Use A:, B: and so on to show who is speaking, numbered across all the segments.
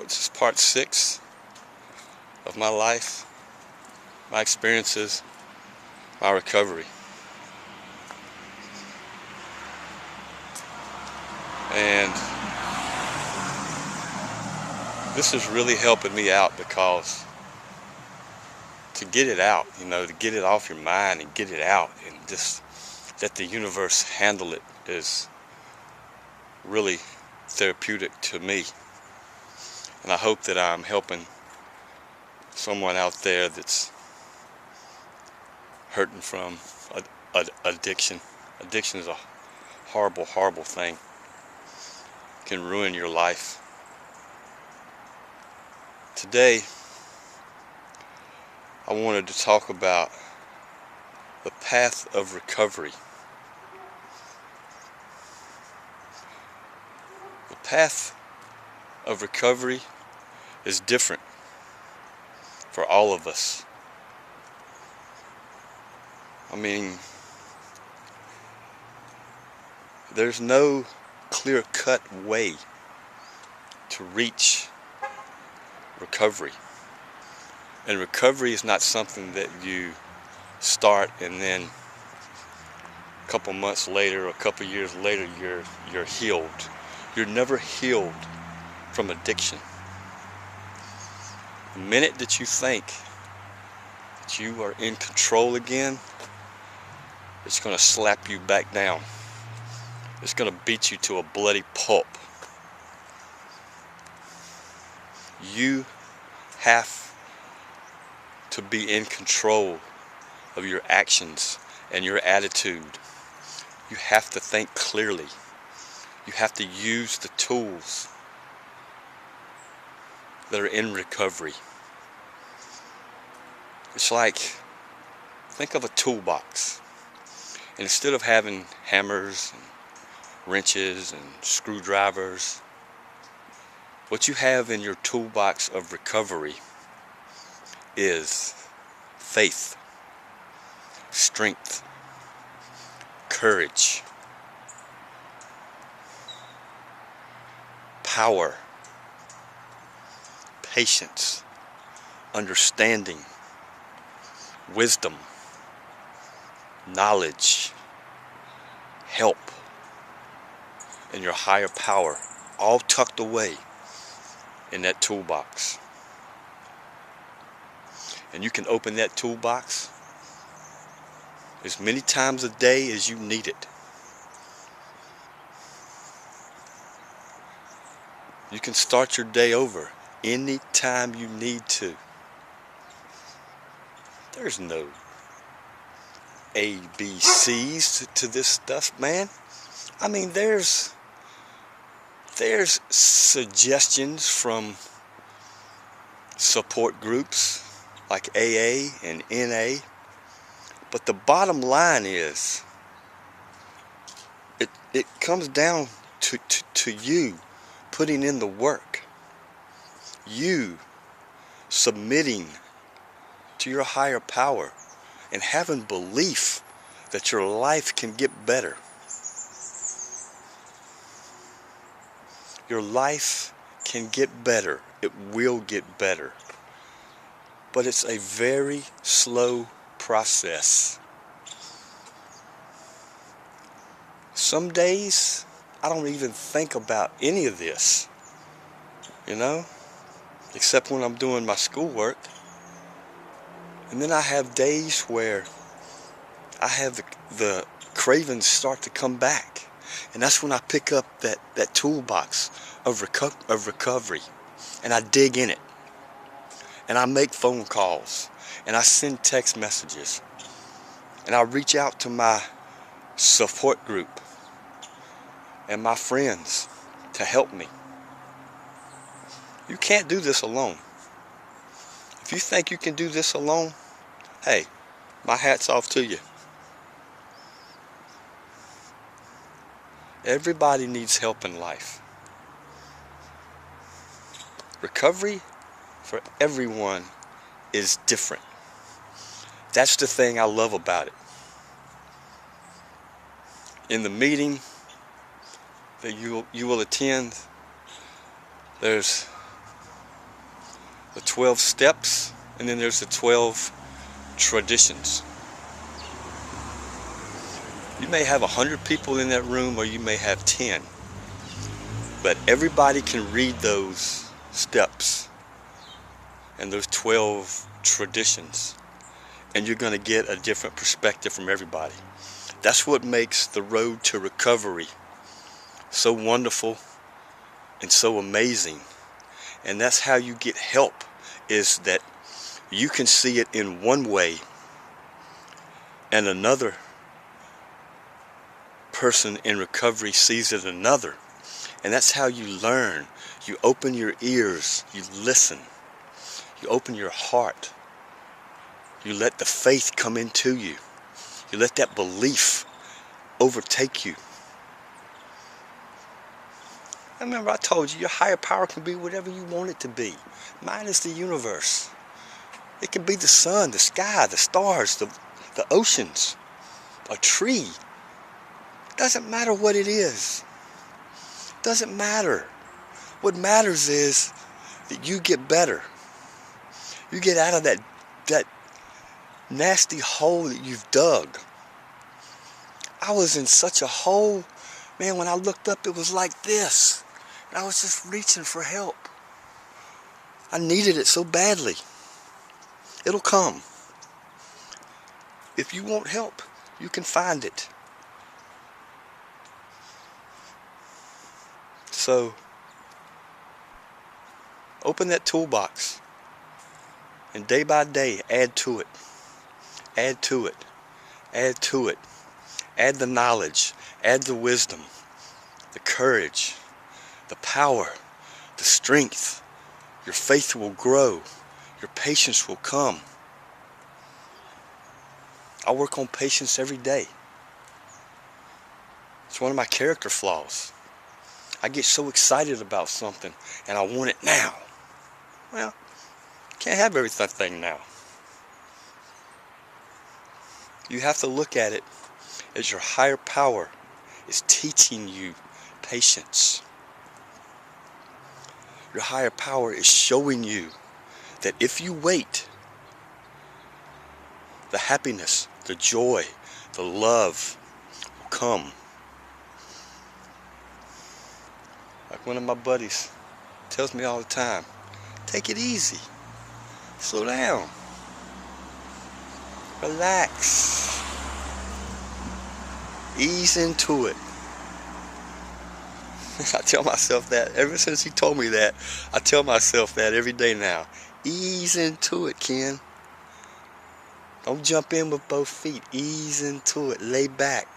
A: this is part 6 of my life, my experiences, my recovery. And this is really helping me out because to get it out, to get it off your mind and get it out and just let the universe handle it is really therapeutic to me. And I hope that I'm helping someone out there that's hurting from addiction. Addiction is a horrible, horrible thing. It can ruin your life. Today, I wanted to talk about the path of recovery. The path of recovery is different for all of us. I mean, there's no clear-cut way to reach recovery. And recovery is not something that you start and then a couple months later or a couple years later you're healed. You're never healed from addiction. The minute that you think that you are in control again, it's going to slap you back down. It's going to beat you to a bloody pulp. You have to be in control of your actions and your attitude. You have to think clearly. You have to use the tools that are in recovery. It's like, think of a toolbox. And instead of having hammers and wrenches and screwdrivers, what you have in your toolbox of recovery is faith, strength, courage, power, patience, understanding, wisdom, knowledge, help, and your higher power, all tucked away in that toolbox. And you can open that toolbox as many times a day as you need it. You can start your day over anytime you need to. There's no ABCs to this stuff, man. I mean, there's suggestions from support groups like AA and NA, but the bottom line is it comes down to you putting in the work, you submitting to your higher power and having belief that your life can get better. Your life can get better. It will get better. But it's a very slow process. Some days, I don't even think about any of this, except when I'm doing my schoolwork. And then I have days where I have the cravings start to come back. And that's when I pick up that toolbox of recovery. And I dig in it. And I make phone calls. And I send text messages. And I reach out to my support group and my friends to help me. You can't do this alone. If you think you can do this alone, hey, my hat's off to you. Everybody needs help in life. Recovery for everyone is different. That's the thing I love about it. In the meeting that you will attend, there's the 12 steps, and then there's the 12 traditions. You may have 100 people in that room, or you may have 10, but everybody can read those steps and those 12 traditions, and you're going to get a different perspective from everybody. That's what makes the road to recovery so wonderful and so amazing. And that's how you get help, is that you can see it in one way and another person in recovery sees it another. And that's how you learn. You open your ears, you listen, you open your heart, you let the faith come into you, you let that belief overtake you. I remember I told you, your higher power can be whatever you want it to be. Mine is the universe. It can be the sun, the sky, the stars, the oceans, a tree. Doesn't matter what it is. Doesn't matter. What matters is that you get better. You get out of that nasty hole that you've dug. I was in such a hole, man, when I looked up it was like this. And I was just reaching for help. I needed it so badly. It'll come. If you want help, you can find it. So, open that toolbox and day by day add to it. Add to it. Add to it. Add the knowledge. Add the wisdom. The courage. The power. The strength. Your faith will grow. Your patience will come. I work on patience every day. It's one of my character flaws. I get so excited about something and I want it now. Well, can't have everything now. You have to look at it as your higher power is teaching you patience. Your higher power is showing you that if you wait, the happiness, the joy, the love will come. Like one of my buddies tells me all the time, take it easy. Slow down. Relax. Ease into it. I tell myself that. Ever since he told me that, I tell myself that every day now. Ease into it, Ken. Don't jump in with both feet. Ease into it. Lay back.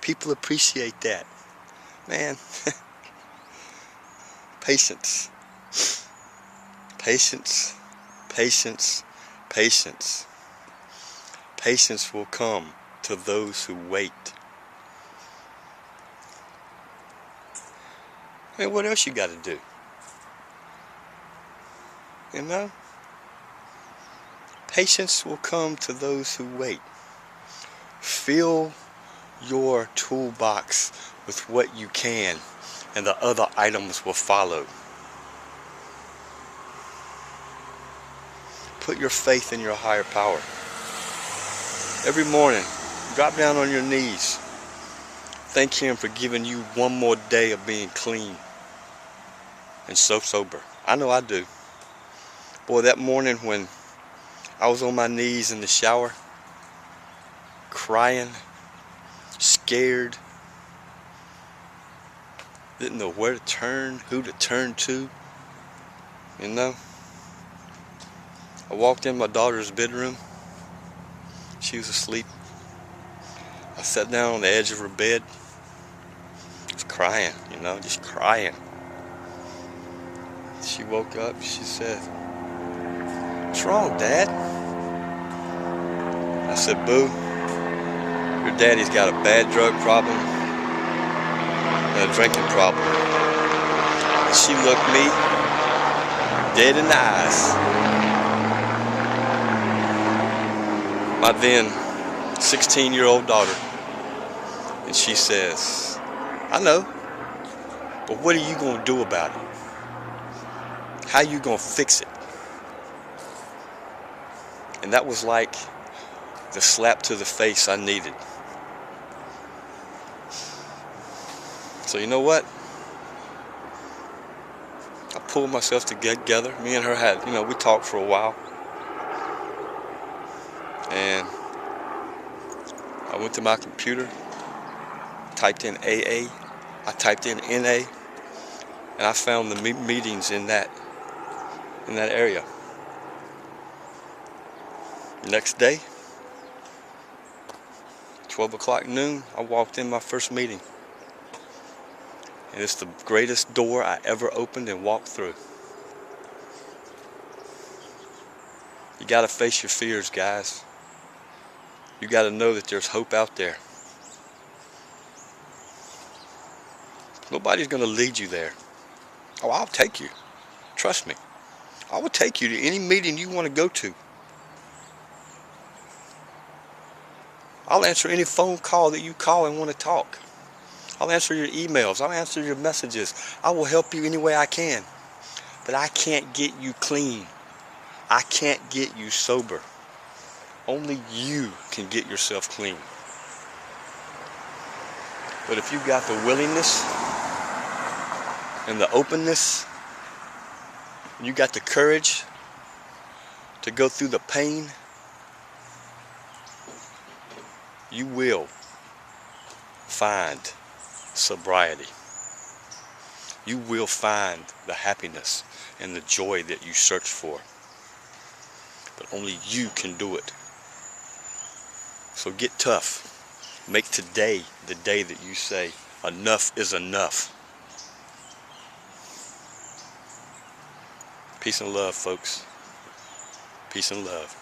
A: People appreciate that. Man. Patience. Patience. Patience. Patience. Patience will come to those who wait. I mean, what else you got to do? You know? Patience will come to those who wait. Fill your toolbox with what you can, and the other items will follow. Put your faith in your higher power. Every morning, drop down on your knees. Thank Him for giving you one more day of being clean and so sober. I know I do. Boy, that morning when I was on my knees in the shower, crying, scared, didn't know where to turn, who to turn to, you know. I walked in my daughter's bedroom. She was asleep. I sat down on the edge of her bed. I was crying, you know, just crying. She woke up. She said, "What's wrong, Dad?" I said, "Boo, your daddy's got a bad drug problem and a drinking problem." And she looked me dead in the eyes. My then 16-year-old daughter. And she says, "I know, but what are you going to do about it? How are you going to fix it?" And that was like the slap to the face I needed. So you know what? I pulled myself together. Me and her had, we talked for a while. And I went to my computer, typed in AA, I typed in NA, and I found the meetings in that area. Next day, 12 o'clock noon, I walked in my first meeting. And it's the greatest door I ever opened and walked through. You gotta face your fears, guys. You gotta know that there's hope out there. Nobody's gonna lead you there. Oh, I'll take you. Trust me. I will take you to any meeting you want to go to. I'll answer any phone call that you call and want to talk. I'll answer your emails. I'll answer your messages. I will help you any way I can. But I can't get you clean. I can't get you sober. Only you can get yourself clean. But if you've got the willingness and the openness, and you got the courage to go through the pain, you will find sobriety. You will find the happiness and the joy that you search for. But only you can do it. So get tough. Make today the day that you say, enough is enough. Peace and love, folks. Peace and love.